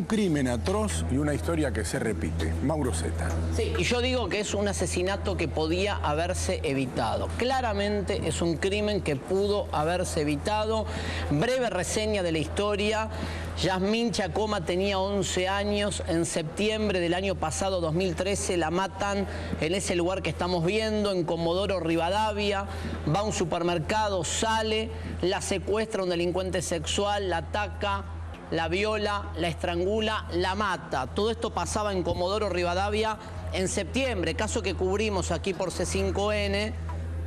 Un crimen atroz y una historia que se repite. Mauro Zeta. Sí, y yo digo que es un asesinato que podía haberse evitado. Claramente es un crimen que pudo haberse evitado. Breve reseña de la historia. Yasmín Chacoma tenía 11 años. En septiembre del año pasado, 2013, la matan en ese lugar que estamos viendo, en Comodoro Rivadavia. Va a un supermercado, sale, la secuestra un delincuente sexual, la ataca, la viola, la estrangula, la mata. Todo esto pasaba en Comodoro Rivadavia en septiembre, caso que cubrimos aquí por C5N.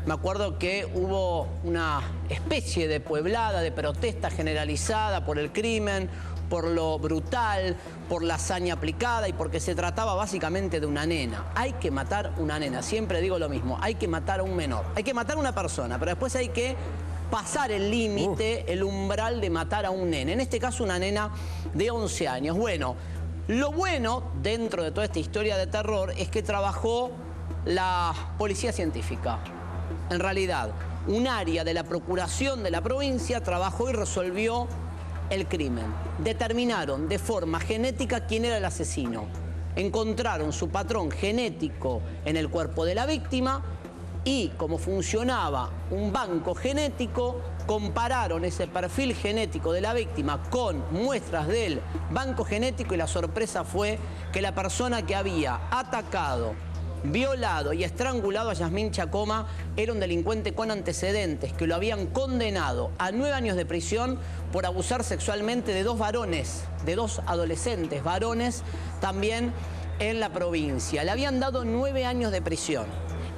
Me acuerdo que hubo una especie de pueblada, de protesta generalizada por el crimen, por lo brutal, por la hazaña aplicada y porque se trataba básicamente de una nena. Hay que matar una nena, siempre digo lo mismo, hay que matar a un menor, hay que matar a una persona, pero después hay que pasar el límite, el umbral de matar a un nene. En este caso una nena de 11 años. Bueno, lo bueno dentro de toda esta historia de terror es que trabajó la policía científica. En realidad, un área de la Procuración de la provincia trabajó y resolvió el crimen. Determinaron de forma genética quién era el asesino. Encontraron su patrón genético en el cuerpo de la víctima y, como funcionaba un banco genético, compararon ese perfil genético de la víctima con muestras del banco genético y la sorpresa fue que la persona que había atacado, violado y estrangulado a Yasmín Chacoma era un delincuente con antecedentes que lo habían condenado a 9 años de prisión por abusar sexualmente de 2 varones, de 2 adolescentes varones, también en la provincia. Le habían dado 9 años de prisión.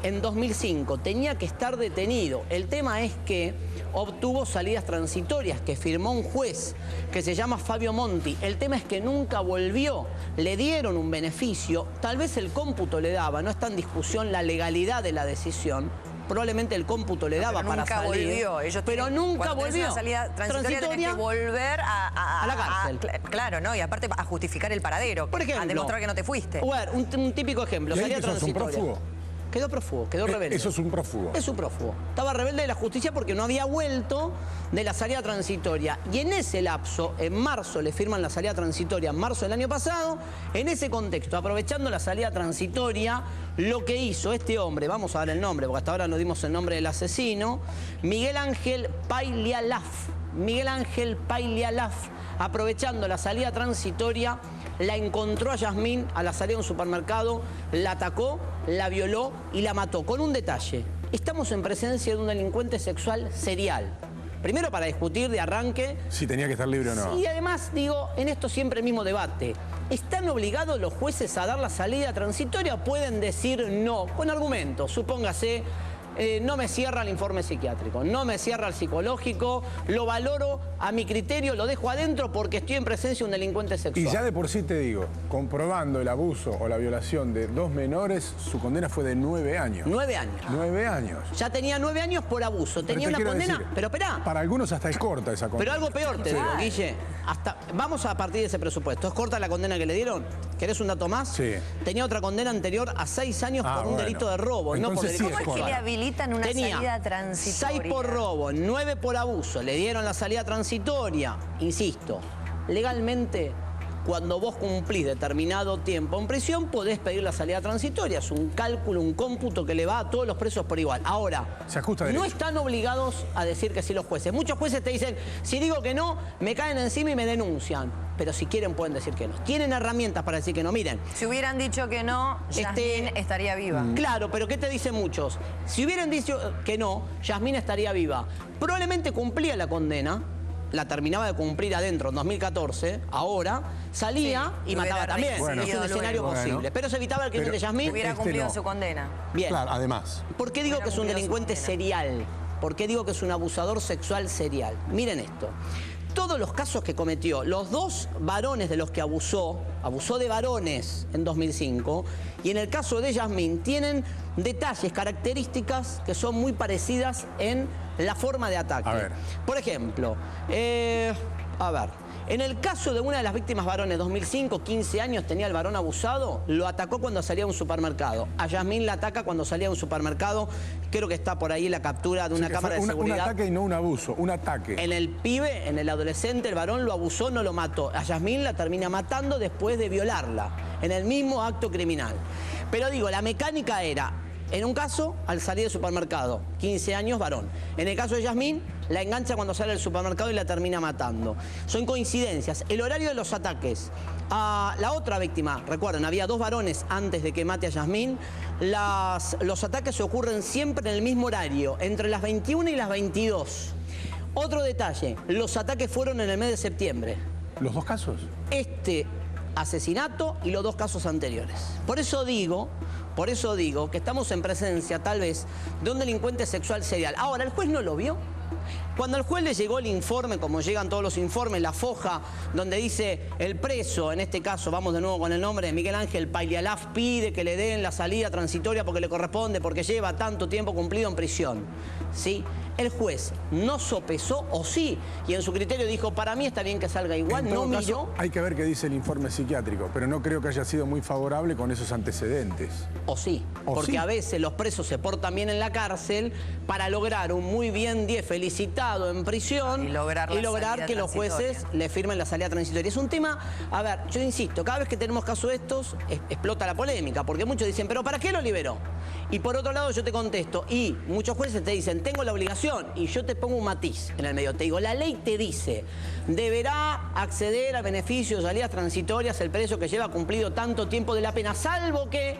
En 2005 tenía que estar detenido. El tema es que obtuvo salidas transitorias que firmó un juez que se llama Fabio Monti. El tema es que nunca volvió. Le dieron un beneficio, tal vez el cómputo le daba, no está en discusión la legalidad de la decisión. Probablemente el cómputo le daba para salir. Volvió. Ellos pero nunca volvió. Una salida transitoria tenés que volver a la cárcel. Claro, ¿no? Y aparte a justificar el paradero. Por ejemplo, a demostrar que no te fuiste. Bueno, un típico ejemplo. ¿Y ahí que sos un prófugo? Quedó prófugo, quedó rebelde. Eso es un prófugo. Es un prófugo. Estaba rebelde de la justicia porque no había vuelto de la salida transitoria. Y en ese lapso, en marzo, le firman la salida transitoria, en marzo del año pasado. En ese contexto, aprovechando la salida transitoria, lo que hizo este hombre, vamos a dar el nombre, porque hasta ahora no dimos el nombre del asesino, Miguel Ángel Pailialaf. Miguel Ángel Pailialaf, aprovechando la salida transitoria, la encontró a Yasmín a la salida de un supermercado, la atacó, la violó y la mató. Con un detalle, estamos en presencia de un delincuente sexual serial. Primero para discutir de arranque si tenía que estar libre o no. Y además, digo, en esto siempre el mismo debate. ¿Están obligados los jueces a dar la salida transitoria? Pueden decir no, con argumentos. Supóngase, no me cierra el informe psiquiátrico, no me cierra el psicológico, lo valoro a mi criterio, lo dejo adentro porque estoy en presencia de un delincuente sexual. Y ya de por sí te digo, comprobando el abuso o la violación de 2 menores, su condena fue de 9 años. 9 años. 9 años. Ya tenía 9 años por abuso. Tenía una condena, decir, pero esperá. Para algunos hasta es corta esa condena. Pero algo peor te digo, Guille. Vamos a partir de ese presupuesto. ¿Es corta la condena que le dieron? ¿Querés un dato más? Sí. Tenía otra condena anterior a 6 años por un delito de robo, no por delito ¿Cómo es que le habilitan una salida transitoria? 6 por robo, 9 por abuso. Le dieron la salida transitoria. Insisto, legalmente, cuando vos cumplís determinado tiempo en prisión, podés pedir la salida transitoria. Es un cálculo, un cómputo que le va a todos los presos por igual. Ahora, se ajusta no están obligados a decir que sí los jueces. Muchos jueces te dicen, si digo que no, me caen encima y me denuncian. Pero si quieren pueden decir que no. Tienen herramientas para decir que no. Miren. Si hubieran dicho que no, Yasmín estaría viva. Claro, pero ¿qué te dicen muchos? Si hubieran dicho que no, Yasmín estaría viva. Probablemente cumplía la condena, la terminaba de cumplir adentro en 2014, ahora salía y mataba también. Bueno, es un escenario posible. Pero se evitaba el crimen de Yasmín. Hubiera cumplido su condena. Bien. Claro, además. ¿Por qué digo que es un delincuente serial? ¿Por qué digo que es un abusador sexual serial? Miren esto. Todos los casos que cometió, los 2 varones de los que abusó de varones en 2005, y en el caso de Yasmín, tienen detalles, características que son muy parecidas en la forma de ataque. A ver. Por ejemplo, En el caso de una de las víctimas varones, 2005, 15 años tenía el varón abusado, lo atacó cuando salía a un supermercado. A Yasmín la ataca cuando salía a un supermercado. Creo que está por ahí la captura de una cámara de seguridad. Un ataque y no un abuso, un ataque. En el pibe, en el adolescente, el varón lo abusó, no lo mató. A Yasmín la termina matando después de violarla, en el mismo acto criminal. Pero digo, la mecánica era, en un caso, al salir del supermercado, 15 años, varón. En el caso de Yasmín, la engancha cuando sale del supermercado y la termina matando. Son coincidencias. El horario de los ataques. A la otra víctima, recuerden, había 2 varones antes de que mate a Yasmín. Los ataques ocurren siempre en el mismo horario, entre las 21 y las 22. Otro detalle, los ataques fueron en el mes de septiembre. ¿Los 2 casos? Este asesinato y los 2 casos anteriores. Por eso digo que estamos en presencia, tal vez, de un delincuente sexual serial. Ahora, ¿el juez no lo vio? Cuando al juez le llegó el informe, como llegan todos los informes, la foja donde dice el preso, en este caso, vamos de nuevo con el nombre de Miguel Ángel Pailialaf, pide que le den la salida transitoria porque le corresponde, porque lleva tanto tiempo cumplido en prisión, ¿sí? El juez no sopesó, o sí, y en su criterio dijo, para mí está bien que salga igual, no miró. Hay que ver qué dice el informe psiquiátrico, pero no creo que haya sido muy favorable con esos antecedentes. O sí, porque a veces los presos se portan bien en la cárcel para lograr un muy bien 10 felicitado en prisión y lograr que los jueces le firmen la salida transitoria. Es un tema, a ver, yo insisto, cada vez que tenemos casos de estos, explota la polémica, porque muchos dicen, ¿pero para qué lo liberó? Y por otro lado yo te contesto, y muchos jueces te dicen, tengo la obligación, y yo te pongo un matiz en el medio, te digo, la ley te dice, deberá acceder a beneficios, salidas transitorias el preso que lleva cumplido tanto tiempo de la pena, salvo que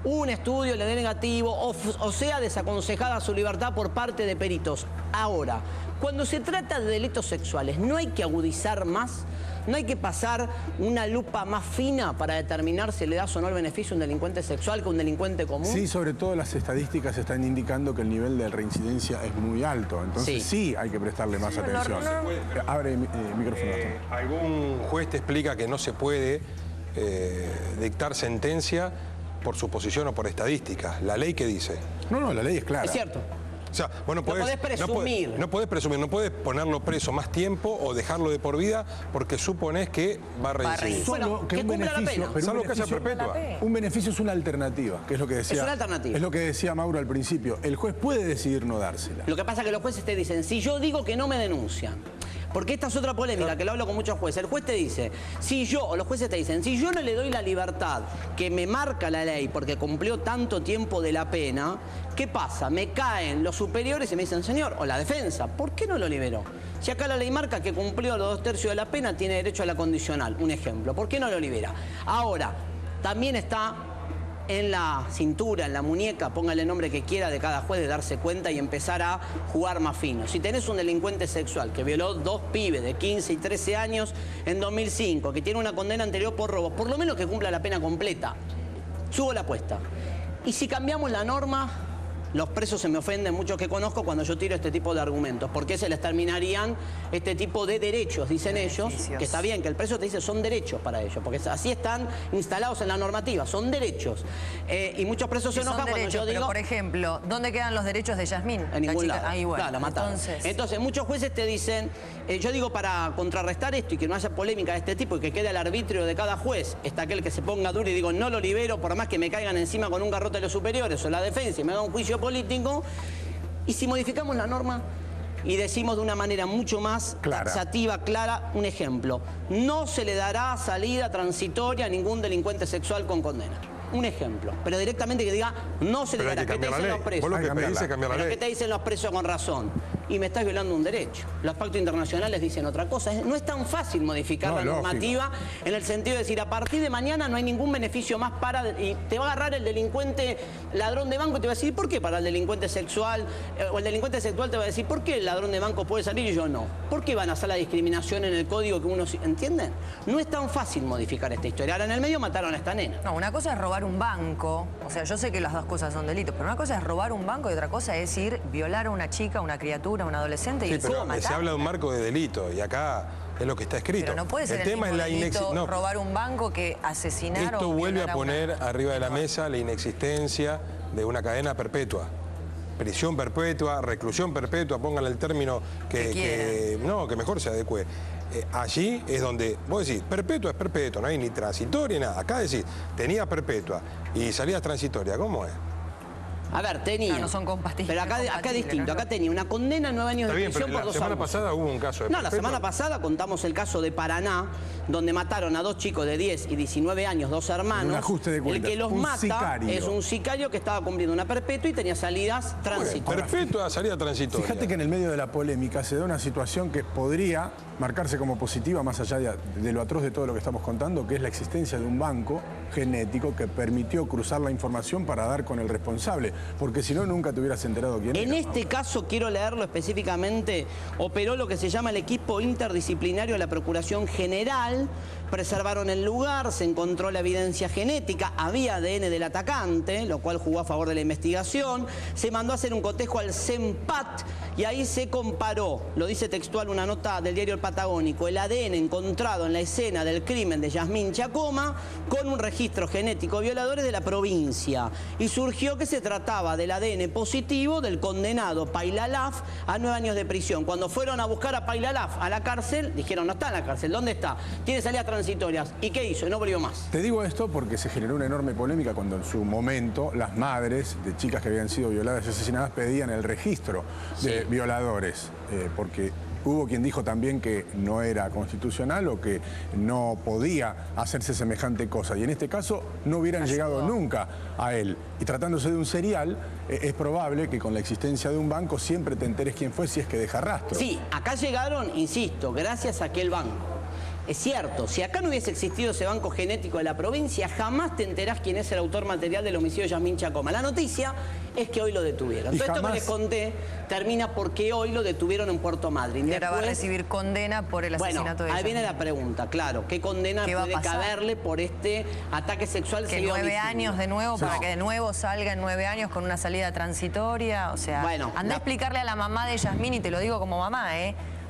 un estudio le dé negativo o sea desaconsejada su libertad por parte de peritos. Ahora, cuando se trata de delitos sexuales, ¿no hay que agudizar más? ¿No hay que pasar una lupa más fina para determinar si le das o no el beneficio a un delincuente sexual que a un delincuente común? Sí, sobre todo las estadísticas están indicando que el nivel de reincidencia es muy alto. Entonces sí hay que prestarle más atención. Abre el micrófono. Algún juez te explica que no se puede dictar sentencia por suposición o por estadísticas. ¿La ley qué dice? No, la ley es clara. Es cierto. O sea, bueno, no podés presumir. No podés presumir, no podés ponerlo preso más tiempo o dejarlo de por vida porque suponés que va a reincidir. Solo que un beneficio, pero salvo que haya perpetua. Un beneficio es una alternativa, que es lo que decía. Es una alternativa. Es lo que decía Mauro al principio. El juez puede decidir no dársela. Lo que pasa es que los jueces te dicen, si yo digo que no me denuncian, porque esta es otra polémica que lo hablo con muchos jueces. El juez te dice, o los jueces te dicen, si yo no le doy la libertad que me marca la ley porque cumplió tanto tiempo de la pena, ¿qué pasa? Me caen los superiores y me dicen, señor, o la defensa, ¿por qué no lo liberó? Si acá la ley marca que cumplió los 2/3 de la pena, tiene derecho a la condicional. Un ejemplo, ¿por qué no lo libera? Ahora, también está en la cintura, en la muñeca, póngale el nombre que quiera de cada juez, de darse cuenta y empezar a jugar más fino. Si tenés un delincuente sexual que violó 2 pibes de 15 y 13 años en 2005, que tiene una condena anterior por robos, por lo menos que cumpla la pena completa. Subo la apuesta. Y si cambiamos la norma, los presos se me ofenden, muchos que conozco, cuando yo tiro este tipo de argumentos, porque se les terminarían este tipo de derechos, dicen ellos, que está bien, que el preso te dice son derechos para ellos, porque así están instalados en la normativa, son derechos. Y muchos presos se enojan cuando yo digo... Pero, por ejemplo, ¿dónde quedan los derechos de Yasmín? En ningún lado. Ahí, bueno, claro, la mataron. Entonces, muchos jueces te dicen, yo digo, para contrarrestar esto y que no haya polémica de este tipo y que quede al arbitrio de cada juez, está aquel que se ponga duro y digo, no lo libero, por más que me caigan encima con un garrote de los superiores o la defensa y me haga un juicio político. Y si modificamos la norma y decimos de una manera mucho más taxativa, clara, un ejemplo, no se le dará salida transitoria a ningún delincuente sexual con condena. Un ejemplo, pero directamente que diga, no se le dará. ¿Qué te dicen los presos? Vos lo que pedís es cambiar la ley. ¿Qué te dicen los presos con razón? Y me estás violando un derecho. Los pactos internacionales dicen otra cosa. No es tan fácil modificar la normativa en el sentido de decir, a partir de mañana no hay ningún beneficio más para... Y te va a agarrar el delincuente ladrón de banco y te va a decir, ¿por qué para el delincuente sexual? O el delincuente sexual te va a decir, ¿por qué el ladrón de banco puede salir y yo no? ¿Por qué van a hacer la discriminación en el código que uno... ¿Entienden? No es tan fácil modificar esta historia. Ahora en el medio mataron a esta nena. No, una cosa es robar un banco. O sea, yo sé que las dos cosas son delitos, pero una cosa es robar un banco y otra cosa es ir, violar a una chica, una criatura, un adolescente y pero se habla de un marco de delito y acá es lo que está escrito. Pero no puede ser el tema es la delito robar un banco que asesinar Esto vuelve a poner arriba de la mesa la inexistencia de una cadena perpetua. prisión perpetua, reclusión perpetua, pónganle el término que mejor se adecue. Allí es donde vos decís, perpetua es perpetua, no hay ni transitoria ni nada. Acá decís, tenías perpetua y salías transitoria, ¿cómo es? A ver, tenía. No son compatibles. Pero acá es distinto. Acá tenía una condena, 9 años de prisión por 2 años. La semana pasada hubo un caso de No, la semana pasada contamos el caso de Paraná, donde mataron a 2 chicos de 10 y 19 años, 2 hermanos. Un ajuste de cuentas. El que los mata es un sicario que estaba cumpliendo una perpetua y tenía salidas transitorias. Perpetua, salida transitoria. Fíjate que en el medio de la polémica se da una situación que podría marcarse como positiva, más allá de lo atroz de todo lo que estamos contando, que es la existencia de un banco genético que permitió cruzar la información para dar con el responsable, porque si no, nunca te hubieras enterado quién era. En este caso, quiero leerlo específicamente, operó lo que se llama el equipo interdisciplinario de la Procuración General, preservaron el lugar, se encontró la evidencia genética, había ADN del atacante, lo cual jugó a favor de la investigación, se mandó a hacer un cotejo al CEMPAT y ahí se comparó, lo dice textual una nota del diario El Patagónico, el ADN encontrado en la escena del crimen de Yasmín Chacoma con un registro genético de violadores de la provincia. Y surgió que se trataba del ADN positivo del condenado Pailalaf a 9 años de prisión. Cuando fueron a buscar a Pailalaf a la cárcel, dijeron, no está en la cárcel, ¿dónde está? Tiene salidas transitorias. ¿Y qué hizo? No volvió más. Te digo esto porque se generó una enorme polémica cuando en su momento las madres de chicas que habían sido violadas y asesinadas pedían el registro de violadores, porque hubo quien dijo también que no era constitucional o que no podía hacerse semejante cosa. Y en este caso no hubieran llegado nunca a él. Y tratándose de un serial, es probable que con la existencia de un banco siempre te enteres quién fue si es que deja rastro. Sí, acá llegaron, insisto, gracias a aquel banco. Es cierto, si acá no hubiese existido ese banco genético de la provincia, jamás te enterás quién es el autor material del homicidio de Yasmín Chacoma. La noticia es que hoy lo detuvieron. Todo esto que les conté termina porque hoy lo detuvieron en Puerto Madryn. Y ahora va a recibir condena por el asesinato de Yasmín. Ahí viene la Yasmín. Pregunta, claro. ¿Qué condena puede caberle por este ataque sexual? Que 9 años de nuevo, para que de nuevo salga en 9 años con una salida transitoria. O sea, anda a explicarle a la mamá de Yasmín, y te lo digo como mamá,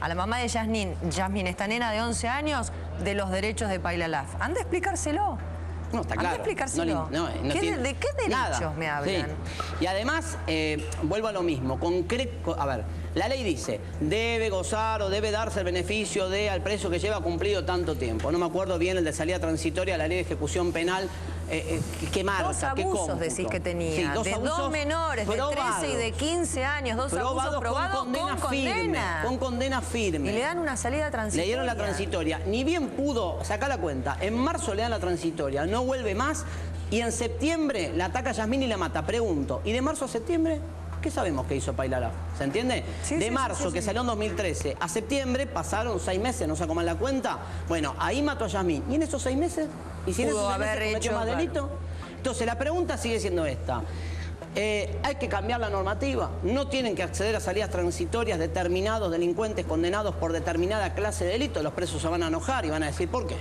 a la mamá de Yasmín, esta nena de 11 años, de los derechos de Pailalaf. Anda a explicárselo. No, está claro. Anda a explicárselo. ¿De qué derechos me hablan? Sí. Y además, vuelvo a lo mismo. A ver, la ley dice, debe gozar o debe darse el beneficio al preso que lleva cumplido tanto tiempo. No me acuerdo bien el de salida transitoria, la ley de ejecución penal. ¿Qué marca? ¿Qué abusos decís que tenía? Sí, de dos menores, de 13 y de 15 años, dos abusos probados con condena firme. Y le dan una salida transitoria. Le dieron la transitoria. Ni bien pudo, sacar la cuenta, en marzo le dan la transitoria, no vuelve más, y en septiembre la ataca a Yasmín y la mata. Pregunto, ¿y de marzo a septiembre? ¿Qué sabemos que hizo Pailalaf? ¿Se entiende? De marzo, que salió en 2013, a septiembre pasaron 6 meses, no sé cómo es la cuenta. Bueno, ahí mató a Yasmín. ¿Y en esos 6 meses? ¿Y si en esos 6 meses cometió más delito? Entonces, la pregunta sigue siendo esta. Hay que cambiar la normativa. No tienen que acceder a salidas transitorias determinados delincuentes condenados por determinada clase de delito. Los presos se van a enojar y van a decir, ¿por qué?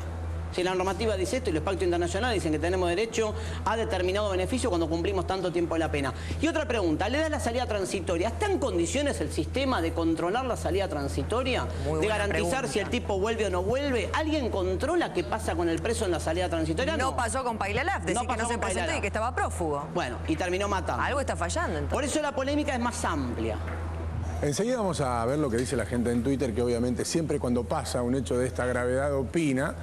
Si la normativa dice esto y los pactos internacionales dicen que tenemos derecho a determinado beneficio cuando cumplimos tanto tiempo de la pena. Y otra pregunta, ¿le da la salida transitoria? ¿Está en condiciones el sistema de controlar la salida transitoria? De garantizar si el tipo vuelve o no vuelve. ¿Alguien controla qué pasa con el preso en la salida transitoria? No pasó con Pailalaf, decís que no se presentó y que estaba prófugo. Bueno, y terminó matando. Algo está fallando entonces. Por eso la polémica es más amplia. Enseguida vamos a ver lo que dice la gente en Twitter, que obviamente siempre cuando pasa un hecho de esta gravedad opina.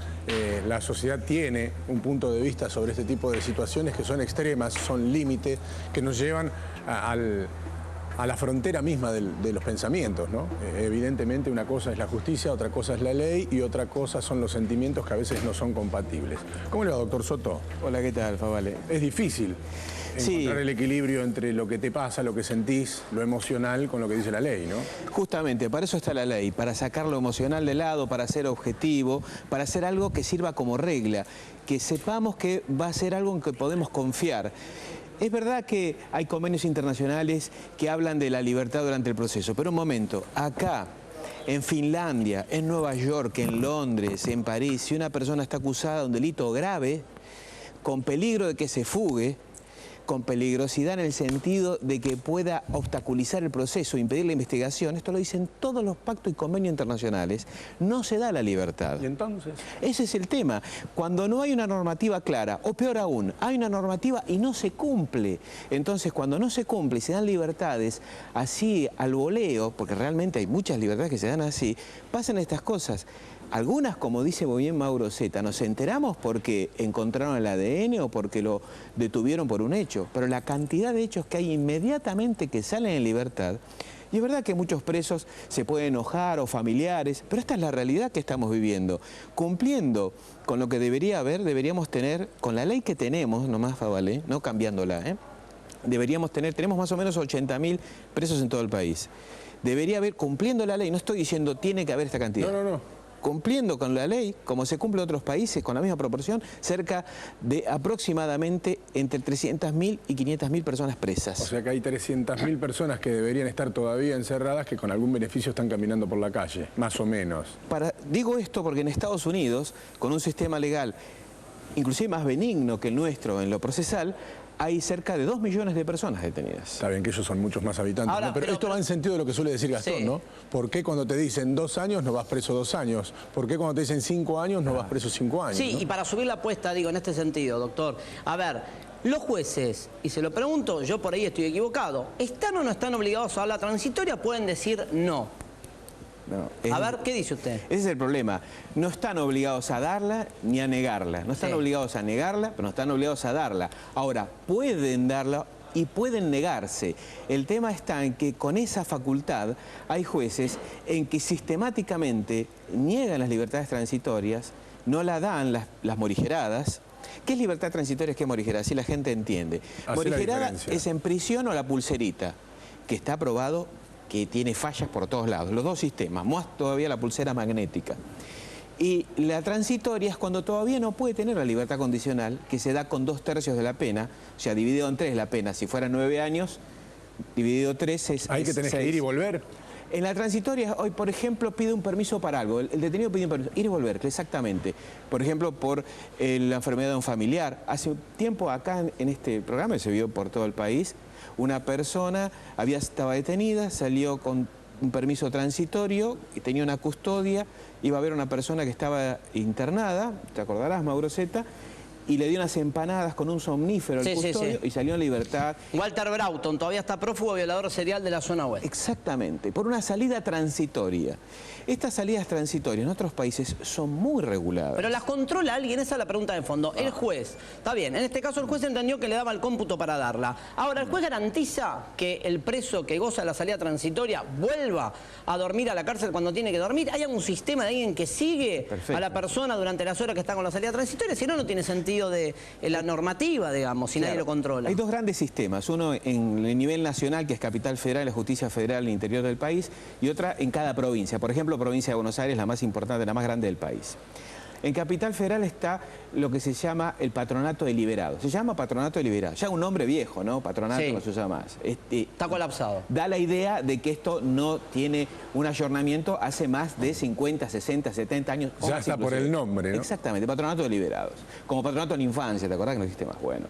La sociedad tiene un punto de vista sobre este tipo de situaciones que son extremas, son límites, que nos llevan a la frontera misma de los pensamientos, ¿no? Evidentemente una cosa es la justicia, otra cosa es la ley y otra cosa son los sentimientos que a veces no son compatibles. ¿Cómo le va, doctor Soto? Hola, ¿qué tal, Favale? Es difícil encontrar el equilibrio entre lo que te pasa, lo que sentís, lo emocional, con lo que dice la ley, ¿no? Justamente, para eso está la ley, para sacar lo emocional de lado, para ser objetivo, para hacer algo que sirva como regla, que sepamos que va a ser algo en que podemos confiar. Es verdad que hay convenios internacionales que hablan de la libertad durante el proceso, pero un momento, acá, en Finlandia, en Nueva York, en Londres, en París, si una persona está acusada de un delito grave, con peligro de que se fugue, con peligrosidad en el sentido de que pueda obstaculizar el proceso, impedir la investigación, esto lo dicen todos los pactos y convenios internacionales, no se da la libertad. ¿Y entonces? Ese es el tema. Cuando no hay una normativa clara, o peor aún, hay una normativa y no se cumple. Entonces, cuando no se cumple y se dan libertades así al voleo, porque realmente hay muchas libertades que se dan así, pasan estas cosas. Algunas, como dice muy bien Mauro Zeta, nos enteramos porque encontraron el ADN o porque lo detuvieron por un hecho, pero la cantidad de hechos que hay inmediatamente que salen en libertad, y es verdad que muchos presos se pueden enojar o familiares, pero esta es la realidad que estamos viviendo. Cumpliendo con lo que debería haber, deberíamos tener, con la ley que tenemos, nomás Favalé, no cambiándola, deberíamos tener, tenemos más o menos 80.000 presos en todo el país. Debería haber, cumpliendo la ley, no estoy diciendo tiene que haber esta cantidad. No. Cumpliendo con la ley, como se cumple en otros países, con la misma proporción, cerca de aproximadamente entre 300.000 y 500.000 personas presas. O sea que hay 300.000 personas que deberían estar todavía encerradas que con algún beneficio están caminando por la calle, más o menos. Digo esto porque en Estados Unidos, con un sistema legal inclusive más benigno que el nuestro en lo procesal, hay cerca de 2 millones de personas detenidas. Está bien que ellos son muchos más habitantes, ahora, ¿no? pero esto va en sentido de lo que suele decir Gastón, sí. ¿no? ¿Por qué cuando te dicen 2 años no vas preso 2 años? ¿Por qué cuando te dicen 5 años no vas preso 5 años? Sí, ¿no? y para subir la apuesta, digo, en este sentido, doctor, a ver, los jueces, y se lo pregunto, yo por ahí estoy equivocado, ¿están o no están obligados a la transitoria? Pueden decir no. A ver, ¿qué dice usted? Ese es el problema. No están obligados a darla ni a negarla. No están obligados a negarla, pero no están obligados a darla. Ahora, pueden darla y pueden negarse. El tema está en que con esa facultad hay jueces en que sistemáticamente niegan las libertades transitorias, no la dan las morigeradas. ¿Qué es libertad transitoria? ¿Qué es morigerada? Si la gente entiende. Morigerada es en prisión o la pulserita, que está aprobado que tiene fallas por todos lados, los dos sistemas, más todavía la pulsera magnética. Y la transitoria es cuando todavía no puede tener la libertad condicional, que se da con 2/3 de la pena, o sea, dividido en 3 la pena. Si fuera 9 años, dividido 3 es ¿Hay que tenés 6. que ir y volver? En la transitoria, hoy, por ejemplo, pide un permiso para algo. El detenido pide un permiso, ir y volver, exactamente. Por ejemplo, por la enfermedad de un familiar. Hace un tiempo acá en este programa, se vio por todo el país, una persona estaba detenida, salió con un permiso transitorio, y tenía una custodia, iba a ver a una persona que estaba internada, te acordarás, Mauro Zeta, y le dio unas empanadas con un somnífero al custodio y salió en libertad. Walter Broughton, todavía está prófugo, violador serial de la zona oeste. Exactamente, por una salida transitoria. Estas salidas transitorias en otros países son muy reguladas. Pero las controla alguien, esa es la pregunta de fondo. El juez, está bien, en este caso el juez entendió que le daba el cómputo para darla. Ahora, ¿el juez garantiza que el preso que goza de la salida transitoria vuelva a dormir a la cárcel cuando tiene que dormir? ¿Hay algún sistema de alguien que sigue a la persona durante las horas que está con la salida transitoria? Si no, no tiene sentido de la normativa, digamos, si nadie lo controla. Hay dos grandes sistemas, uno en el nivel nacional, que es Capital Federal, la Justicia Federal en el interior del país, y otra en cada provincia. Por ejemplo, provincia de Buenos Aires, la más importante, la más grande del país. En Capital Federal está lo que se llama el patronato de liberados. Se llama patronato de liberados. Ya un nombre viejo, ¿no? Patronato no se usa más. Está colapsado. Da la idea de que esto no tiene un ayornamiento hace más de 50, 60, 70 años. Ya está por el nombre, ¿no? Exactamente, patronato de liberados. Como patronato en la infancia, ¿te acordás que no existe más? Bueno.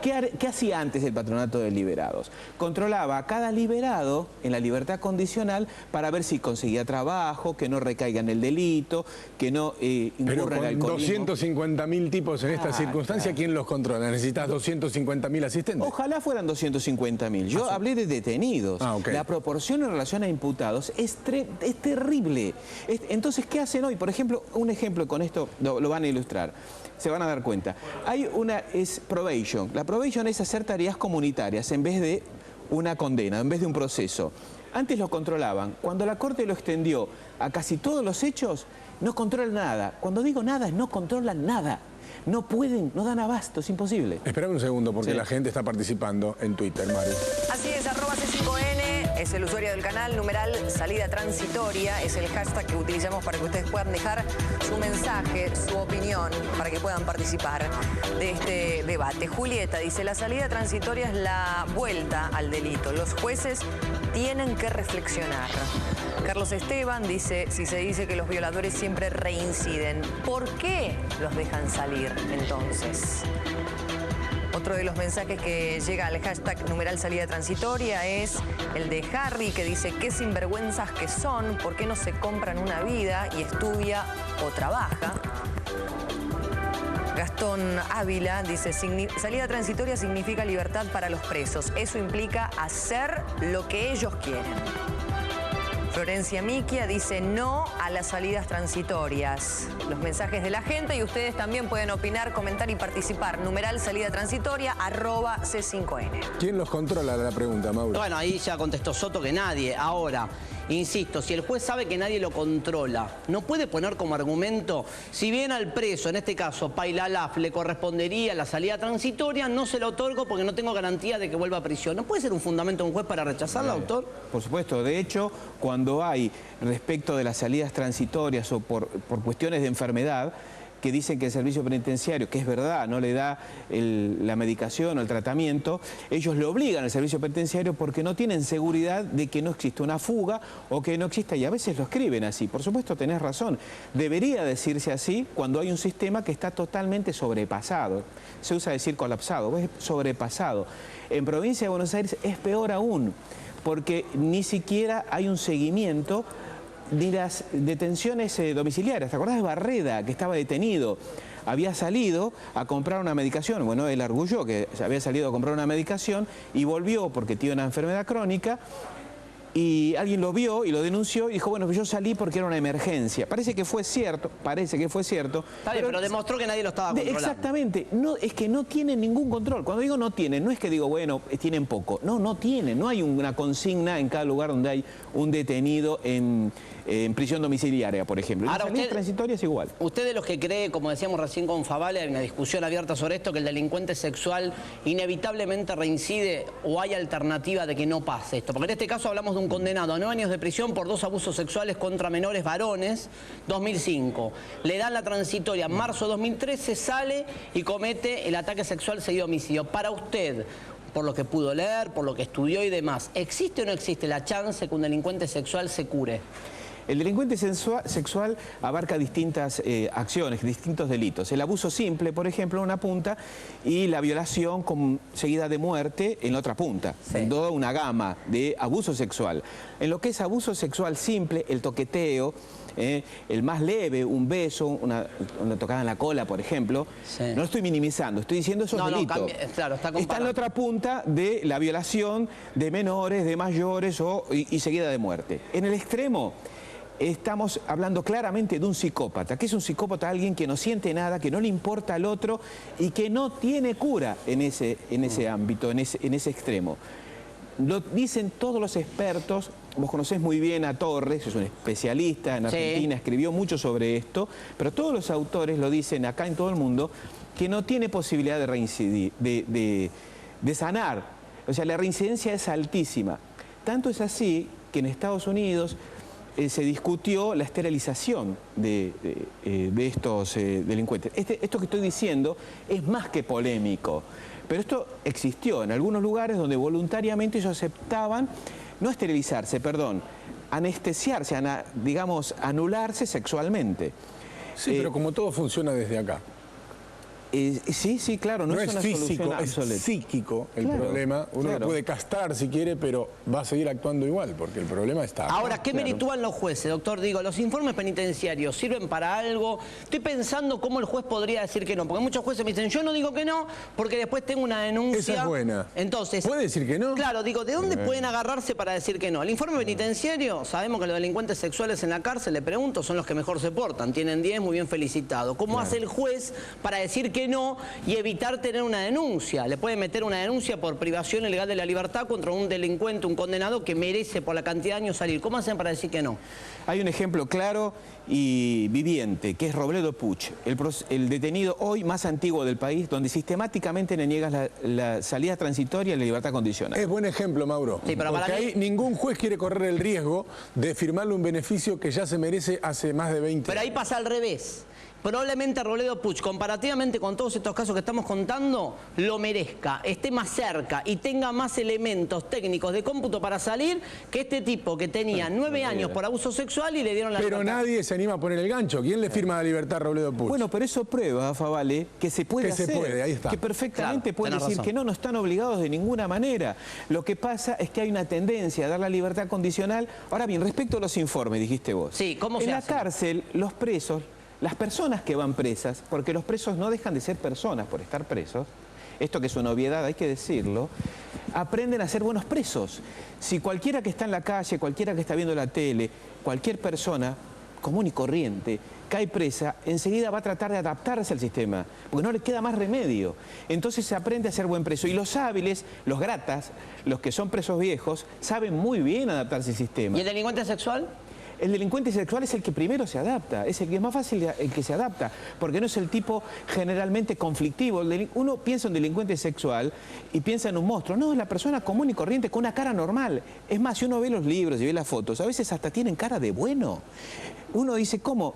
¿Qué hacía antes el patronato de liberados? Controlaba a cada liberado en la libertad condicional para ver si conseguía trabajo, que no recaiga en el delito, que no incurra en el alcoholismo. Pero con 250.000 tipos en esta circunstancia, ¿quién los controla? ¿Necesitas 250.000 asistentes? Ojalá fueran 250.000. Yo hablé de detenidos. La proporción en relación a imputados es terrible. Entonces, ¿qué hacen hoy? Por ejemplo, un ejemplo con esto lo van a ilustrar. Se van a dar cuenta. Hay es probation. La probation es hacer tareas comunitarias en vez de una condena, en vez de un proceso. Antes lo controlaban. Cuando la Corte lo extendió a casi todos los hechos, no controlan nada. Cuando digo nada, no controlan nada. No pueden, no dan abasto, es imposible. Espérame un segundo, porque la gente está participando en Twitter, Mari. Así es, @C5N es el usuario del canal, numeral salida transitoria, es el hashtag que utilizamos para que ustedes puedan dejar su mensaje, su opinión, para que puedan participar de este debate. Julieta dice, la salida transitoria es la vuelta al delito. Los jueces tienen que reflexionar. Carlos Esteban dice, si se dice que los violadores siempre reinciden, ¿por qué los dejan salir entonces? Otro de los mensajes que llega al hashtag numeral salida transitoria es el de Harry, que dice: qué sinvergüenzas que son, ¿por qué no se compran una vida y estudia o trabaja? Gastón Ávila dice: salida transitoria significa libertad para los presos. Eso implica hacer lo que ellos quieren. Florencia Miquia dice: no a las salidas transitorias. Los mensajes de la gente, y ustedes también pueden opinar, comentar y participar. Numeral salida transitoria, @C5N. ¿Quién los controla, la pregunta, Mauro? Bueno, ahí ya contestó Soto que nadie. Ahora, insisto, si el juez sabe que nadie lo controla, no puede poner como argumento, si bien al preso, en este caso Pailalaf, le correspondería la salida transitoria, no se lo otorgo porque no tengo garantía de que vuelva a prisión. ¿No puede ser un fundamento de un juez para rechazarla, autor? Por supuesto. De hecho, cuando hay respecto de las salidas transitorias o por cuestiones de enfermedad, que dicen que el servicio penitenciario, que es verdad, no le da la medicación o el tratamiento, ellos le obligan al servicio penitenciario porque no tienen seguridad de que no existe una fuga o que no exista, y a veces lo escriben así. Por supuesto, tenés razón. Debería decirse así cuando hay un sistema que está totalmente sobrepasado. Se usa decir colapsado, es sobrepasado. En provincia de Buenos Aires es peor aún, porque ni siquiera hay un seguimiento ni las detenciones domiciliarias. ¿Te acordás de Barreda, que estaba detenido? Había salido a comprar una medicación, bueno, él arguyó que había salido a comprar una medicación y volvió porque tiene una enfermedad crónica, y alguien lo vio y lo denunció y dijo: bueno, yo salí porque era una emergencia. Parece que fue cierto, Está bien, pero demostró que nadie lo estaba controlando. Exactamente, no, es que no tienen ningún control. Cuando digo no tienen, no es que digo, bueno, tienen poco. No tienen, no hay una consigna en cada lugar donde hay un detenido en prisión domiciliaria, por ejemplo. Ahora, la salida transitoria es igual. Usted de los que cree, como decíamos recién con Favale, hay una discusión abierta sobre esto, que el delincuente sexual inevitablemente reincide, o hay alternativa de que no pase esto. Porque en este caso hablamos de un condenado a 9 años de prisión por 2 abusos sexuales contra menores varones, 2005. Le dan la transitoria en marzo de 2013, sale y comete el ataque sexual seguido de homicidio. Para usted, por lo que pudo leer, por lo que estudió y demás, ¿existe o no existe la chance que un delincuente sexual se cure? El delincuente sexual abarca distintas acciones, distintos delitos. El abuso simple, por ejemplo, en una punta, y la violación seguida de muerte en la otra punta. Sí. En toda una gama de abuso sexual. En lo que es abuso sexual simple, el toqueteo, el más leve, un beso, una tocada en la cola, por ejemplo. Sí. No lo estoy minimizando, estoy diciendo eso es delito. Claro, está en la otra punta de la violación de menores, de mayores y seguida de muerte. En el extremo, estamos hablando claramente de un psicópata. ¿Qué es un psicópata? Alguien que no siente nada, que no le importa al otro y que no tiene cura en ese ámbito, en ese extremo. Lo dicen todos los expertos. Vos conocés muy bien a Torres, es un especialista en Argentina, sí. Escribió mucho sobre esto, pero todos los autores lo dicen acá en todo el mundo, que no tiene posibilidad de reincidir, de sanar. O sea, la reincidencia es altísima. Tanto es así que en Estados Unidos se discutió la esterilización de estos delincuentes. Esto que estoy diciendo es más que polémico, pero esto existió en algunos lugares donde voluntariamente ellos aceptaban no esterilizarse, perdón, anestesiarse, digamos, anularse sexualmente. Sí, pero como todo funciona desde acá. Sí, claro, no es una físico, es psíquico el problema. Uno lo puede castrar si quiere, pero va a seguir actuando igual, porque el problema está acá. Ahora, ¿qué meritúan los jueces, doctor? Digo, ¿los informes penitenciarios sirven para algo? Estoy pensando cómo el juez podría decir que no, porque muchos jueces me dicen, yo no digo que no, porque después tengo una denuncia. Esa es buena. Entonces, ¿puede decir que no? Claro, digo, ¿de dónde pueden agarrarse para decir que no? El informe penitenciario, sabemos que los delincuentes sexuales en la cárcel, le pregunto, son los que mejor se portan, tienen 10, muy bien felicitado. ¿Cómo hace el juez para decir que no y evitar tener una denuncia? Le pueden meter una denuncia por privación ilegal de la libertad contra un delincuente, un condenado que merece por la cantidad de años salir. ¿Cómo hacen para decir que no? Hay un ejemplo claro y viviente, que es Robledo Puch, el detenido hoy más antiguo del país, donde sistemáticamente le niegas la salida transitoria y la libertad condicional. Es buen ejemplo, Mauro. Sí, pero porque ahí ningún juez quiere correr el riesgo de firmarle un beneficio que ya se merece hace más de 20 años. Pero ahí pasa al revés. probablemente Robledo Puig, comparativamente con todos estos casos que estamos contando, lo merezca, esté más cerca y tenga más elementos técnicos de cómputo para salir que este tipo que tenía 9 años por abuso sexual y le dieron la libertad. Pero nadie se anima a poner el gancho. ¿Quién le firma la libertad a Robledo Puig? Bueno, pero eso prueba, Favale, que se puede hacer. Que se puede, ahí está. Que perfectamente pueden decir razón. que no están obligados de ninguna manera. Lo que pasa es que hay una tendencia a dar la libertad condicional. Ahora bien, respecto a los informes, dijiste vos. Sí, ¿cómo se hace? En la cárcel, los presos, las personas que van presas, porque los presos no dejan de ser personas por estar presos, esto que es una obviedad, hay que decirlo, aprenden a ser buenos presos. Si cualquiera que está en la calle, cualquiera que está viendo la tele, cualquier persona común y corriente cae presa, enseguida va a tratar de adaptarse al sistema, porque no le queda más remedio. Entonces se aprende a ser buen preso. Y los hábiles, los gratas, los que son presos viejos, saben muy bien adaptarse al sistema. ¿Y el delincuente sexual? El delincuente sexual es el que primero se adapta, es el que es más fácil el que se adapta, porque no es el tipo generalmente conflictivo. Uno piensa en delincuente sexual y piensa en un monstruo. No, es la persona común y corriente con una cara normal. Es más, si uno ve los libros y ve las fotos, a veces hasta tienen cara de bueno. Uno dice, ¿cómo?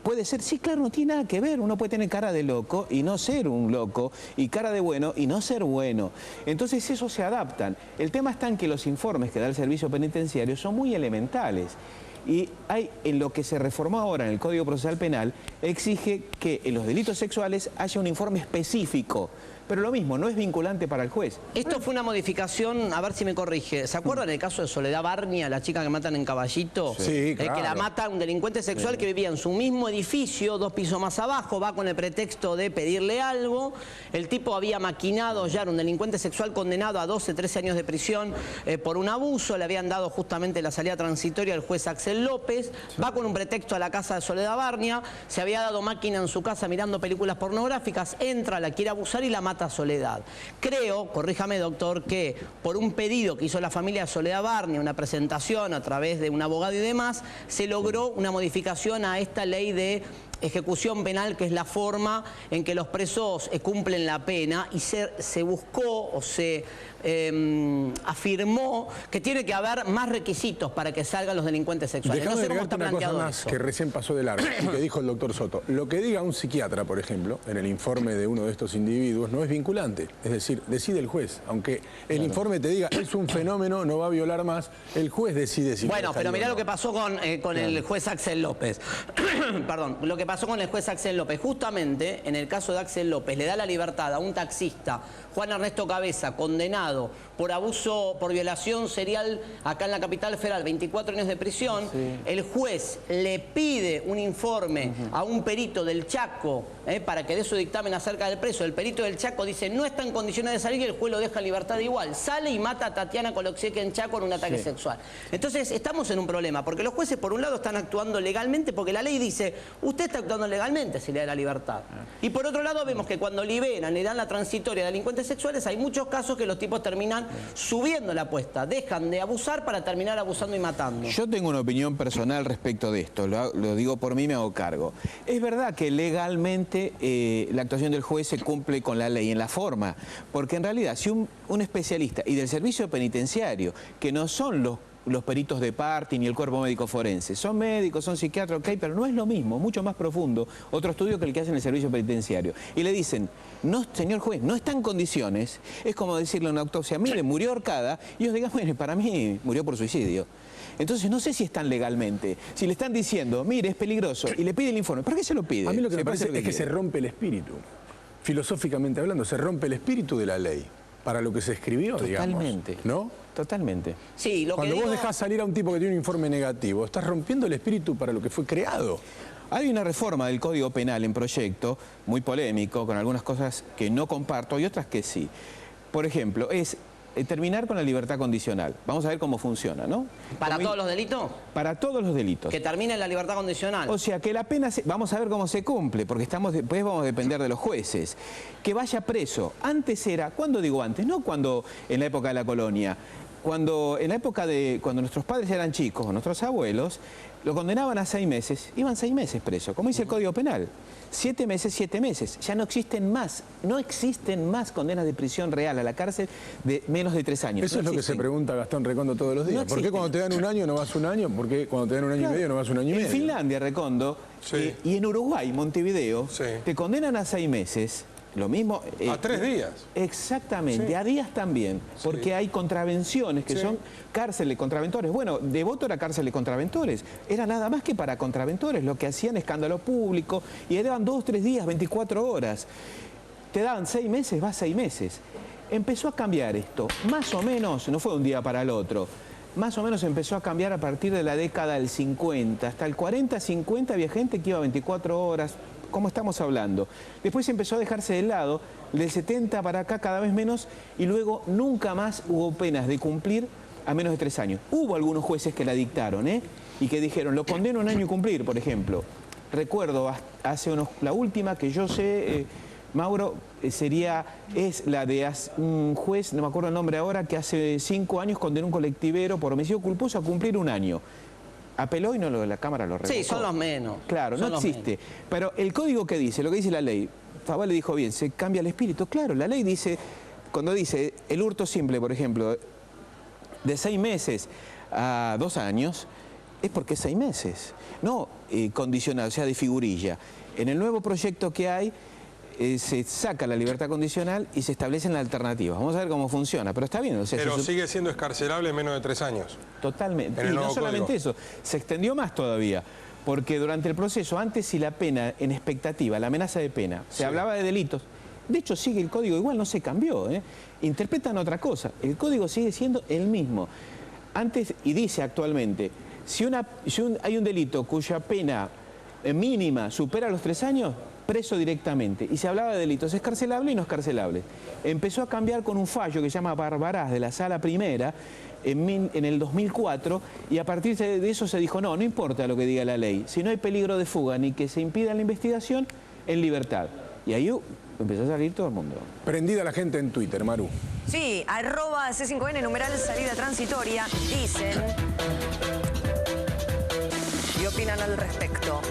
¿Puede ser? Sí, claro, no tiene nada que ver. Uno puede tener cara de loco y no ser un loco, y cara de bueno y no ser bueno. Entonces eso se adaptan. El tema está en que los informes que da el servicio penitenciario son muy elementales. Y hay, en lo que se reformó ahora en el Código Procesal Penal, exige que en los delitos sexuales haya un informe específico. Pero lo mismo, no es vinculante para el juez. Esto fue una modificación, a ver si me corrige. ¿Se acuerdan el caso de Soledad Barnia, la chica que matan en Caballito? Sí, claro. Que la mata un delincuente sexual que vivía en su mismo edificio, 2 pisos más abajo, va con el pretexto de pedirle algo. El tipo había maquinado ya, era un delincuente sexual condenado a 12, 13 años de prisión por un abuso. Le habían dado justamente la salida transitoria al juez Axel López. Va con un pretexto a la casa de Soledad Barnia. Se había dado máquina en su casa mirando películas pornográficas. Entra, la quiere abusar y la mata a Soledad. Creo, corríjame doctor, que por un pedido que hizo la familia de Soledad Barnia, una presentación a través de un abogado y demás, se logró una modificación a esta ley de ejecución penal, que es la forma en que los presos cumplen la pena, y se buscó o se afirmó que tiene que haber más requisitos para que salgan los delincuentes sexuales. Déjame no sé cómo está una cosa planteado más eso. que recién pasó de largo y que dijo el doctor Soto. Lo que diga un psiquiatra, por ejemplo, en el informe de uno de estos individuos, no es vinculante. Es decir, decide el juez. Aunque el informe te diga es un fenómeno, no va a violar más, el juez decide si... Bueno, pero mirá lo que pasó con el juez Axel López. Perdón, lo que pasó con el juez Axel López. Justamente, en el caso de Axel López, le da la libertad a un taxista, Juan Ernesto Cabeza, condenado por abuso, por violación serial acá en la capital federal, 24 años de prisión. Sí. El juez le pide un informe a un perito del Chaco para que dé su dictamen acerca del preso. El perito del Chaco dice no está en condiciones de salir y el juez lo deja en libertad igual. Sale y mata a Tatiana Coloxieque en Chaco en un ataque sexual. Entonces estamos en un problema, porque los jueces por un lado están actuando legalmente, porque la ley dice usted está actuando legalmente si le da la libertad. Y por otro lado vemos que cuando liberan, le dan la transitoria a delincuentes sexuales, hay muchos casos que los tipos terminan subiendo la apuesta, dejan de abusar para terminar abusando y matando. Yo tengo una opinión personal respecto de esto, lo digo por mí, me hago cargo. Es verdad que legalmente la actuación del juez se cumple con la ley en la forma, porque en realidad si un especialista y del servicio penitenciario, que no son los peritos de parte ni el cuerpo médico forense, son médicos, son psiquiatras, ok, pero no es lo mismo, mucho más profundo, otro estudio que el que hace en el servicio penitenciario. Y le dicen, no, señor juez, no está en condiciones, es como decirle en una autopsia, mire, murió ahorcada, y ellos digan, bueno, para mí murió por suicidio. Entonces no sé si están legalmente, si le están diciendo, mire, es peligroso, y le pide el informe, ¿por qué se lo pide? A mí lo que me parece es que se rompe el espíritu, filosóficamente hablando, se rompe el espíritu de la ley. Para lo que se escribió, totalmente, digamos, ¿no? Totalmente. Sí, Cuando vos dejás salir a un tipo que tiene un informe negativo, estás rompiendo el espíritu para lo que fue creado. Hay una reforma del Código Penal en proyecto, muy polémico, con algunas cosas que no comparto y otras que sí. Por ejemplo, es terminar con la libertad condicional. Vamos a ver cómo funciona, ¿no? ¿Para todos los delitos? Para todos los delitos. Que termine la libertad condicional. O sea, que la pena, vamos a ver cómo se cumple, porque después vamos a depender de los jueces. Que vaya preso. Antes era, ¿cuándo digo antes? No cuando en la época de la colonia. en la época de cuando nuestros padres eran chicos, o nuestros abuelos, lo condenaban a 6 meses, iban 6 meses preso, como dice el Código Penal. 7 meses, 7 meses. Ya no existen más condenas de prisión real a la cárcel de menos de 3 años. Eso es lo que se pregunta Gastón Recondo todos los días. ¿Por qué cuando te dan un año no vas un año? ¿Por qué cuando te dan un año y medio no vas un año y medio? En Finlandia, Recondo, y en Uruguay, Montevideo, te condenan a 6 meses. Lo mismo... a 3 días. Exactamente, a días también, porque hay contravenciones que son cárcel de contraventores. Bueno, Devoto era cárcel de contraventores, era nada más que para contraventores, lo que hacían escándalo público, y daban 2, 3 días, 24 horas. Te daban 6 meses, vas 6 meses. Empezó a cambiar esto, más o menos, no fue un día para el otro, más o menos empezó a cambiar a partir de la década del 50, hasta el 40, 50 había gente que iba 24 horas, como estamos hablando. Después empezó a dejarse de lado, del 70 para acá cada vez menos, y luego nunca más hubo penas de cumplir a menos de 3 años. Hubo algunos jueces que la dictaron, y que dijeron, lo condeno a 1 año y cumplir, por ejemplo. Recuerdo la última que yo sé, Mauro, es la de un juez, no me acuerdo el nombre ahora, que hace 5 años condenó a un colectivero por homicidio culposo a cumplir 1 año. Apeló y la Cámara lo revocó. Sí, son los menos. Claro, no existe. Pero el código que dice, lo que dice la ley, Favale le dijo bien, se cambia el espíritu. Claro, la ley dice, cuando dice el hurto simple, por ejemplo, de 6 meses a 2 años, es porque es 6 meses. No condicional, o sea, de figurilla. En el nuevo proyecto que hay, se saca la libertad condicional y se establecen las alternativas. Vamos a ver cómo funciona, pero está bien. O sea, pero sigue siendo escarcelable en menos de 3 años. Totalmente. Y no solamente eso, se extendió más todavía, porque durante el proceso, antes si la pena en expectativa, la amenaza de pena, se hablaba de delitos, de hecho sigue el código igual, no se cambió, interpretan otra cosa, el código sigue siendo el mismo. Antes, y dice actualmente, si hay un delito cuya pena mínima supera los 3 años, preso directamente. Y se hablaba de delitos escarcelables y no escarcelables. Empezó a cambiar con un fallo que se llama Barbarás de la Sala Primera en el 2004, y a partir de eso se dijo, no importa lo que diga la ley, si no hay peligro de fuga ni que se impida la investigación, en libertad. Y ahí empezó a salir todo el mundo. Prendida la gente en Twitter, Maru. Sí, @C5N, numeral salida transitoria, dicen y opinan al respecto.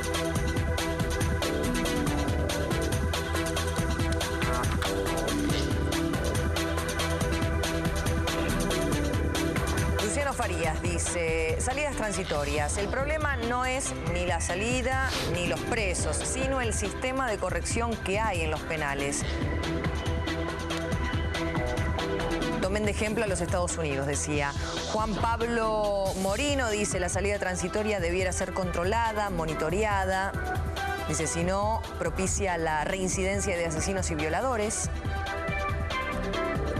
Farías dice, salidas transitorias. El problema no es ni la salida ni los presos, sino el sistema de corrección que hay en los penales. Tomen de ejemplo a los Estados Unidos, decía. Juan Pablo Morino dice, la salida transitoria debiera ser controlada, monitoreada. Dice, si no, propicia la reincidencia de asesinos y violadores.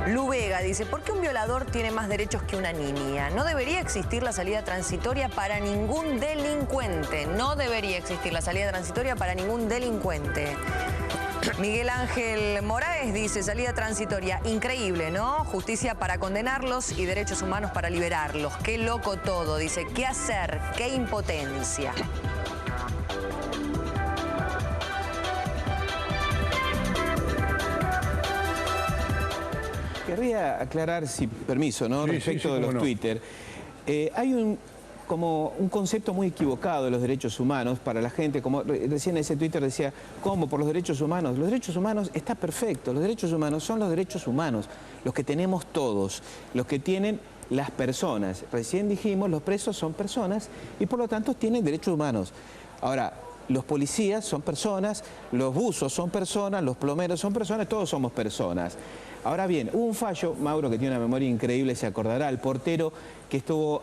Lu Vega dice, ¿por qué un violador tiene más derechos que una niña? No debería existir la salida transitoria para ningún delincuente. No debería existir la salida transitoria para ningún delincuente. Miguel Ángel Moraes dice, salida transitoria, increíble, ¿no? Justicia para condenarlos y derechos humanos para liberarlos. Qué loco todo, dice, ¿qué hacer? Qué impotencia. Querría aclarar, si permiso, ¿no? Respecto de los Twitter. Hay un concepto muy equivocado de los derechos humanos para la gente, como recién ese Twitter decía, ¿cómo? ¿Por los derechos humanos? Los derechos humanos está perfecto, los derechos humanos son los derechos humanos, los que tenemos todos, los que tienen las personas. Recién dijimos, los presos son personas y por lo tanto tienen derechos humanos. Ahora, los policías son personas, los buzos son personas, los plomeros son personas, todos somos personas. Ahora bien, hubo un fallo, Mauro, que tiene una memoria increíble, se acordará, el portero que estuvo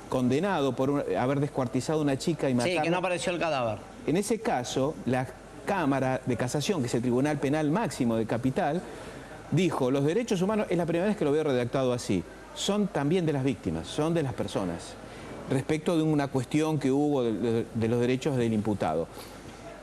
condenado por haber descuartizado a una chica y matarla. Sí, que no apareció el cadáver. En ese caso, la Cámara de Casación, que es el Tribunal Penal Máximo de Capital, dijo, los derechos humanos, es la primera vez que lo veo redactado así, son también de las víctimas, son de las personas, respecto de una cuestión que hubo de los derechos del imputado.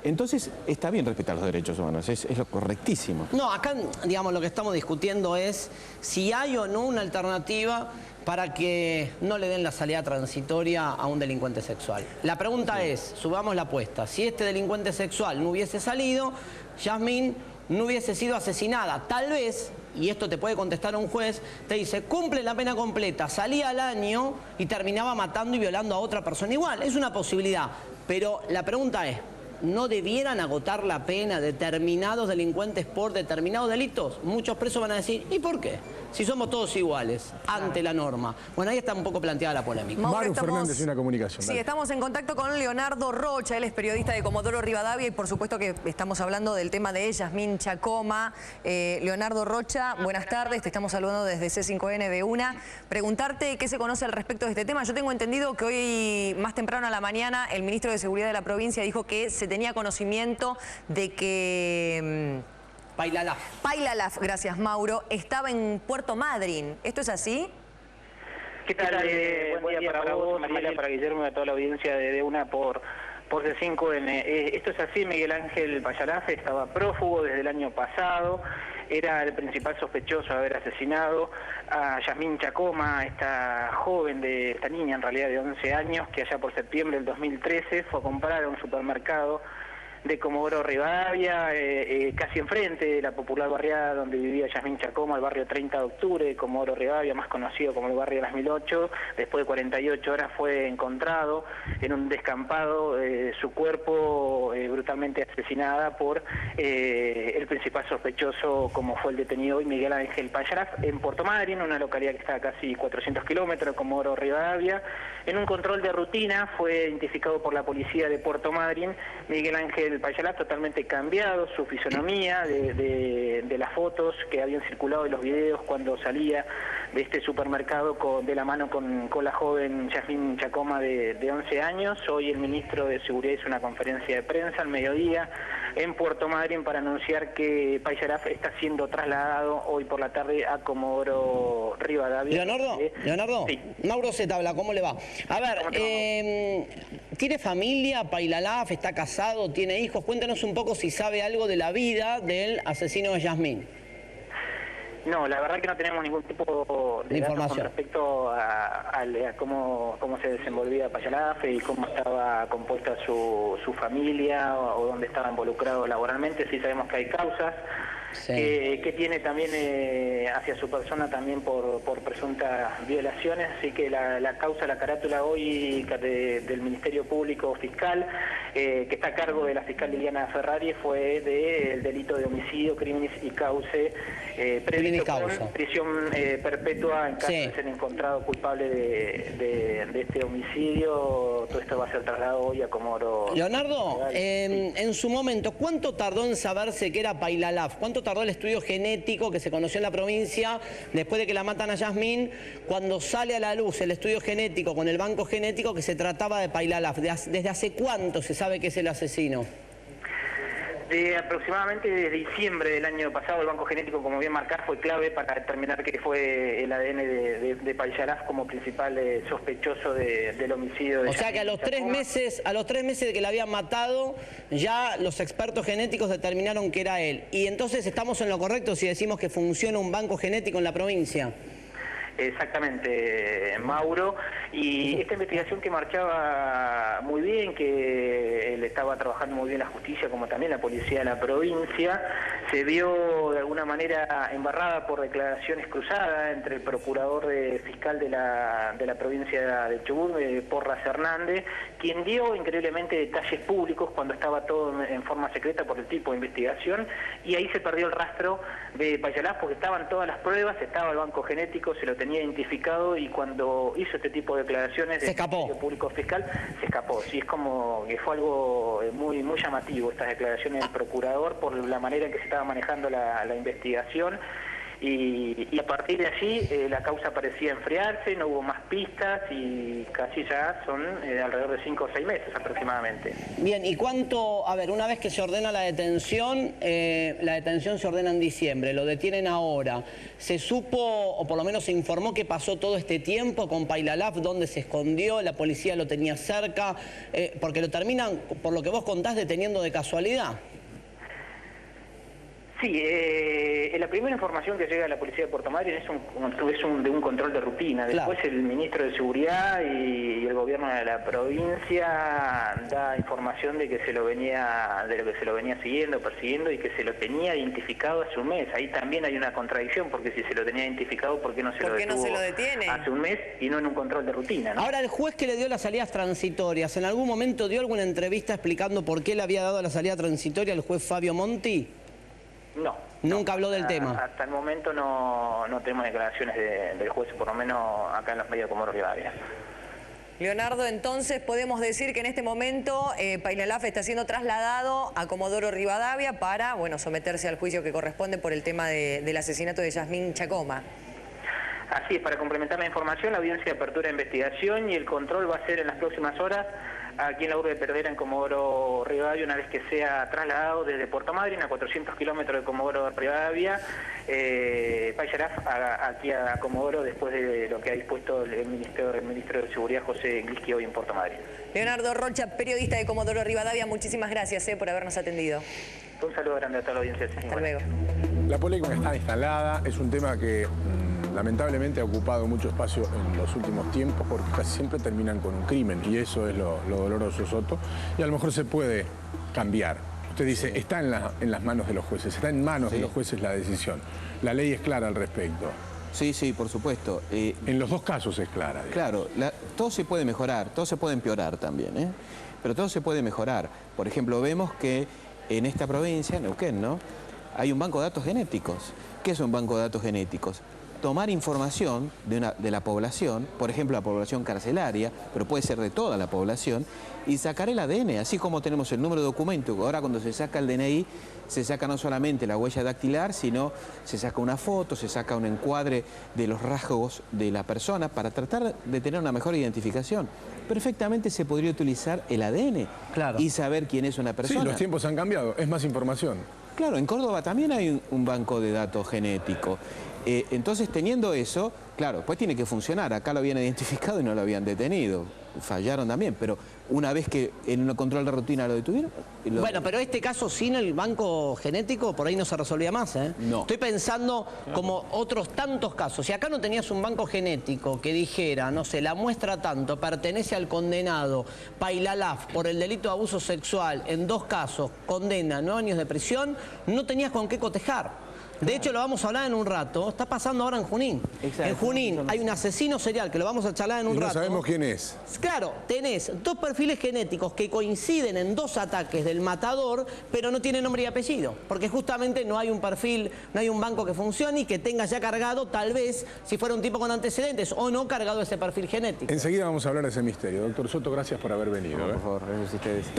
Entonces, está bien respetar los derechos humanos, es lo correctísimo. No, acá, digamos, lo que estamos discutiendo es si hay o no una alternativa para que no le den la salida transitoria a un delincuente sexual. La pregunta es, subamos la apuesta, si este delincuente sexual no hubiese salido, Yasmín no hubiese sido asesinada. Tal vez, y esto te puede contestar un juez, te dice, cumple la pena completa, salía al año y terminaba matando y violando a otra persona igual. Es una posibilidad, pero la pregunta es, ¿no debieran agotar la pena determinados delincuentes por determinados delitos? Muchos presos van a decir, ¿y por qué? Si somos todos iguales ante la norma. Bueno, ahí está un poco planteada la polémica. Maru Fernández y una comunicación. Sí, estamos en contacto con Leonardo Rocha, él es periodista de Comodoro Rivadavia y por supuesto que estamos hablando del tema de Yasmín Chacoma. Leonardo Rocha, buenas tardes, te estamos saludando desde C5N de UNA. Preguntarte qué se conoce al respecto de este tema. Yo tengo entendido que hoy, más temprano a la mañana, el ministro de Seguridad de la provincia dijo que se tenía conocimiento de que... Pailalaf, gracias Mauro, estaba en Puerto Madryn. ¿Esto es así? ¿Qué tal? Buen día para vos, Mariela, para Guillermo y a toda la audiencia de UNA por C5N. Esto es así, Miguel Ángel Pailalaf estaba prófugo desde el año pasado, era el principal sospechoso de haber asesinado a Yasmín Chacoma, esta niña en realidad de 11 años, que allá por septiembre del 2013 fue a comprar a un supermercado de Comodoro Rivadavia, casi enfrente de la popular barriada donde vivía Yasmín Chacoma, el barrio 30 de octubre de Comodoro Rivadavia, más conocido como el barrio de las 1008. Después de 48 horas fue encontrado en un descampado su cuerpo brutalmente asesinada por el principal sospechoso, como fue el detenido hoy, Miguel Ángel Pailalaf, en Puerto Madryn, una localidad que está a casi 400 kilómetros de Comodoro Rivadavia. En un control de rutina fue identificado por la policía de Puerto Madryn Miguel Ángel Pailalaf totalmente cambiado, su fisonomía, de las fotos que habían circulado y los videos cuando salía de este supermercado de la mano con la joven Yasmín Chacoma de 11 años. Hoy el ministro de Seguridad hizo una conferencia de prensa al mediodía en Puerto Madryn para anunciar que Pailalaf está siendo trasladado hoy por la tarde a Comodoro Rivadavia. Leonardo, sí. Mauro se habla, ¿cómo le va? A ver, ¿tiene familia Pailalaf? ¿Está casado? ¿Tiene hijos? Cuéntanos un poco si sabe algo de la vida del asesino de Yasmín. No, la verdad que no tenemos ningún tipo de datos con respecto a cómo se desenvolvía Pailalaf y cómo estaba compuesta su familia o dónde estaba involucrado laboralmente. Sí sabemos que hay causas. Sí. Que tiene también hacia su persona también por presuntas violaciones, así que la causa, la carátula hoy del Ministerio Público Fiscal, que está a cargo de la fiscal Liliana Ferrari, fue del delito de homicidio, crímenes y cause previsto con prisión perpetua en caso de ser encontrado culpable de este homicidio. Todo esto va a ser trasladado hoy a Comodoro. Leonardo, en su momento, ¿cuánto tardó en saberse que era Pailalaf? ¿Cuánto tardó el estudio genético que se conoció en la provincia después de que la matan a Yasmín, cuando sale a la luz el estudio genético con el banco genético que se trataba de Pailalaf? ¿Desde hace cuánto se sabe que es el asesino? Aproximadamente desde diciembre del año pasado, el banco genético, como bien marcás, fue clave para determinar que fue el ADN de Pailalaf como principal sospechoso del homicidio de... O sea que a los 3 meses de que la habían matado, ya los expertos genéticos determinaron que era él. Y entonces estamos en lo correcto si decimos que funciona un banco genético en la provincia. Exactamente, Mauro. Y esta investigación que marchaba muy bien, que él estaba trabajando muy bien la justicia, como también la policía de la provincia, se vio de alguna manera embarrada por declaraciones cruzadas entre el procurador fiscal de la provincia de Chubut, Porras Hernández, quien dio increíblemente detalles públicos cuando estaba todo en forma secreta por el tipo de investigación, y ahí se perdió el rastro de Pailalaf porque estaban todas las pruebas, estaba el banco genético, se lo tenía identificado, y cuando hizo este tipo de declaraciones del Ministerio Público Fiscal, se escapó. Sí, es como que fue algo muy llamativo estas declaraciones del procurador por la manera en que se estaba manejando la investigación. Y a partir de allí la causa parecía enfriarse, no hubo más pistas y casi ya son alrededor de 5 o 6 meses aproximadamente. Bien, ¿y cuánto? A ver, una vez que se ordena la detención se ordena en diciembre, lo detienen ahora. ¿Se supo, o por lo menos se informó, que pasó todo este tiempo con Pailalaf, dónde se escondió, la policía lo tenía cerca? Porque lo terminan, por lo que vos contás, deteniendo de casualidad. Sí, la primera información que llega a la policía de Puerto Madryn es de un control de rutina. Después el ministro de Seguridad y el gobierno de la provincia da información de lo que se lo venía siguiendo, persiguiendo y que se lo tenía identificado hace un mes. Ahí también hay una contradicción, porque si se lo tenía identificado, ¿por qué no se lo detiene hace un mes y no en un control de rutina, ¿no? Ahora, el juez que le dio las salidas transitorias, ¿en algún momento dio alguna entrevista explicando por qué le había dado la salida transitoria al juez Fabio Monti? No. Nunca habló del tema. Hasta el momento no tenemos declaraciones del juez, por lo menos acá en los medios de Comodoro Rivadavia. Leonardo, entonces podemos decir que en este momento Pailalaf está siendo trasladado a Comodoro Rivadavia para, bueno, someterse al juicio que corresponde por el tema del asesinato de Yasmín Chacoma. Así es, para complementar la información, la audiencia de apertura de investigación y el control va a ser en las próximas horas aquí en la urbe de Perdera, en Comodoro Rivadavia, una vez que sea trasladado desde Puerto Madryn a 400 kilómetros de Comodoro Rivadavia, Pailalaf aquí a Comodoro, después de lo que ha dispuesto el ministro de Seguridad, José Glisky, hoy en Puerto Madryn. Leonardo Rocha, periodista de Comodoro Rivadavia, muchísimas gracias por habernos atendido. Un saludo grande a toda la audiencia. Hasta luego. La polémica está instalada, es un tema que lamentablemente ha ocupado mucho espacio en los últimos tiempos, porque casi siempre terminan con un crimen, y eso es lo doloroso, Soto, y a lo mejor se puede cambiar. Usted dice, está en las manos de los jueces, está en manos de los jueces la decisión. La ley es clara al respecto. Sí, sí, por supuesto. En los dos casos es clara. Claro, todo se puede mejorar, todo se puede empeorar también, ¿eh? Pero todo se puede mejorar. Por ejemplo, vemos que en esta provincia, Neuquén, ¿no?, hay un banco de datos genéticos. ¿Qué es un banco de datos genéticos? Tomar información de la población, por ejemplo la población carcelaria, pero puede ser de toda la población, y sacar el ADN, así como tenemos el número de documento. Ahora cuando se saca el DNI, se saca no solamente la huella dactilar, sino se saca una foto, se saca un encuadre de los rasgos de la persona para tratar de tener una mejor identificación. Perfectamente se podría utilizar el ADN y saber quién es una persona. Sí, los tiempos han cambiado, es más información. Claro, en Córdoba también hay un banco de datos genético. Entonces, teniendo eso, claro, pues tiene que funcionar. Acá lo habían identificado y no lo habían detenido. Fallaron también, pero una vez que en un control de rutina lo detuvieron... Bueno, pero este caso sin el banco genético por ahí no se resolvía más, ¿eh? No. Estoy pensando como otros tantos casos. Si acá no tenías un banco genético que dijera, no sé, la muestra tanto, pertenece al condenado Pailalaf por el delito de abuso sexual, en 2 casos, condena 9 años de prisión, no tenías con qué cotejar. De hecho, lo vamos a hablar en un rato. Está pasando ahora en Junín. Exacto. En Junín hay un asesino serial que lo vamos a charlar en un rato. No sabemos quién es. Claro, tenés 2 perfiles genéticos que coinciden en 2 ataques del matador, pero no tienen nombre y apellido. Porque justamente no hay un perfil, no hay un banco que funcione y que tenga ya cargado, tal vez, si fuera un tipo con antecedentes o no, cargado ese perfil genético. Enseguida vamos a hablar de ese misterio. Doctor Soto, gracias por haber venido. Por favor, gracias a ustedes.